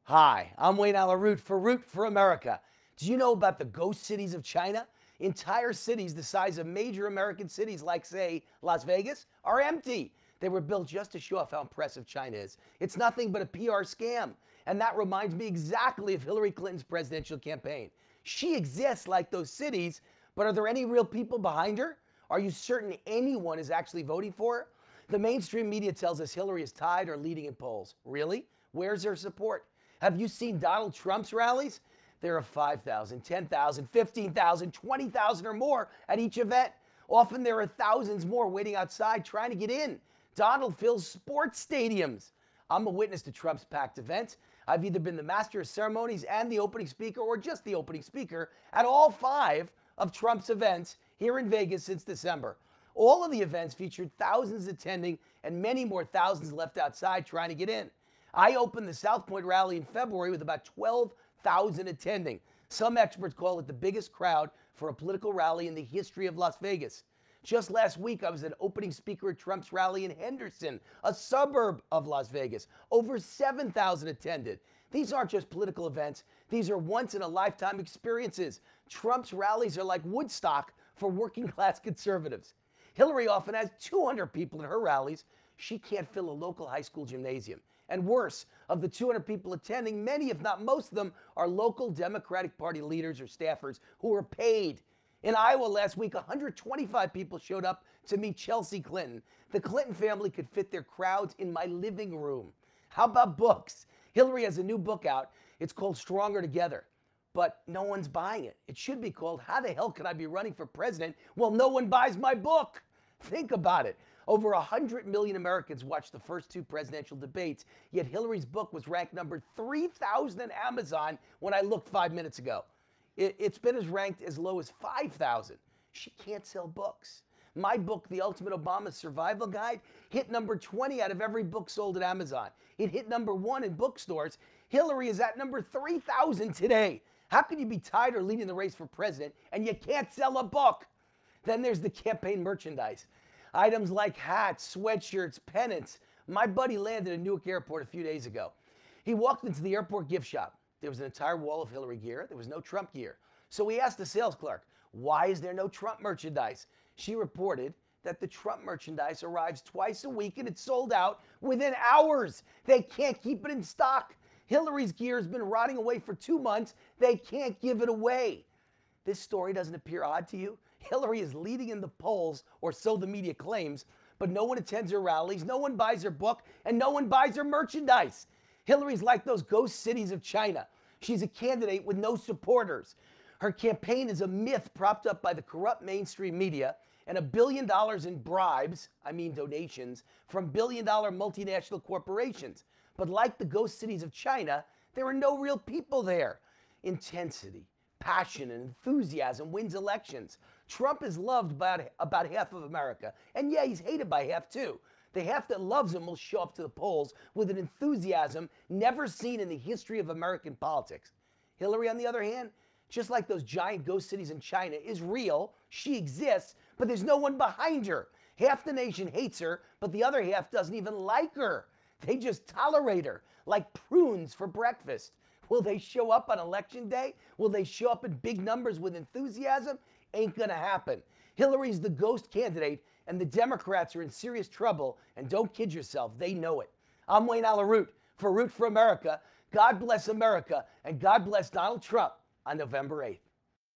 Hi, I'm Wayne Allyn Root for America. Do you know about the ghost cities of China? Entire cities the size of major American cities like, say, Las Vegas are empty. They were built just to show off how impressive China is. It's nothing but a PR scam. And that reminds me exactly of Hillary Clinton's presidential campaign. She exists like those cities, but are there any real people behind her? Are you certain anyone is actually voting for her? The mainstream media tells us Hillary is tied or leading in polls. Really? Where's her support? Have you seen Donald Trump's rallies? There are 5,000, 10,000, 15,000, 20,000 or more at each event. Often there are thousands more waiting outside trying to get in. Donald fills sports stadiums. I'm a witness to Trump's packed events. I've either been the master of ceremonies and the opening speaker or just the opening speaker at all 5 of Trump's events here in Vegas since December. All of the events featured thousands attending and many more thousands left outside trying to get in. I opened the South Point rally in February with about 12,000 attending. Some experts call it the biggest crowd for a political rally in the history of Las Vegas. Just last week, I was an opening speaker at Trump's rally in Henderson, a suburb of Las Vegas. Over 7,000 attended. These aren't just political events. These are once-in-a-lifetime experiences. Trump's rallies are like Woodstock for working-class conservatives. Hillary often has 200 people at her rallies. She can't fill a local high school gymnasium. And worse, of the 200 people attending, many, if not most of them, are local Democratic Party leaders or staffers who are paid. In Iowa last week, 125 people showed up to meet Chelsea Clinton. The Clinton family could fit their crowds in my living room. How about books? Hillary has a new book out. It's called Stronger Together. But no one's buying it. It should be called How the Hell Can I Be Running for President? Well, no one buys my book. Think about it. Over 100 million Americans watched the first 2 presidential debates, yet Hillary's book was ranked number 3,000 on Amazon when I looked 5 minutes ago. It's been ranked as low as 5,000. She can't sell books. My book, The Ultimate Obama Survival Guide, hit number 20 out of every book sold at Amazon. It hit number 1 in bookstores. Hillary is at number 3,000 today. How can you be tied or leading the race for president and you can't sell a book? Then there's the campaign merchandise. Items like hats, sweatshirts, pennants. My buddy landed at Newark Airport a few days ago. He walked into the airport gift shop. There was an entire wall of Hillary gear. There was no Trump gear. So he asked the sales clerk, why is there no Trump merchandise? She reported that the Trump merchandise arrives twice a week and it's sold out within hours. They can't keep it in stock. Hillary's gear has been rotting away for 2 months. They can't give it away. This story doesn't appear odd to you? Hillary is leading in the polls, or so the media claims, but no one attends her rallies, no one buys her book, and no one buys her merchandise. Hillary's like those ghost cities of China. She's a candidate with no supporters. Her campaign is a myth propped up by the corrupt mainstream media and $1 billion in bribes, I mean donations, from billion-dollar multinational corporations. But like the ghost cities of China, there are no real people there. Intensity, passion, and enthusiasm wins elections. Trump is loved by about half of America. And yeah, he's hated by half too. The half that loves him will show up to the polls with an enthusiasm never seen in the history of American politics. Hillary, on the other hand, just like those giant ghost cities in China, is real. She exists, but there's no one behind her. Half the nation hates her, but the other half doesn't even like her. They just tolerate her, like prunes for breakfast. Will they show up on election day? Will they show up in big numbers with enthusiasm? Ain't gonna happen. Hillary's the ghost candidate, and the Democrats are in serious trouble, and don't kid yourself, they know it. I'm Wayne Allyn Root for America. God bless America, and God bless Donald Trump on November 8th.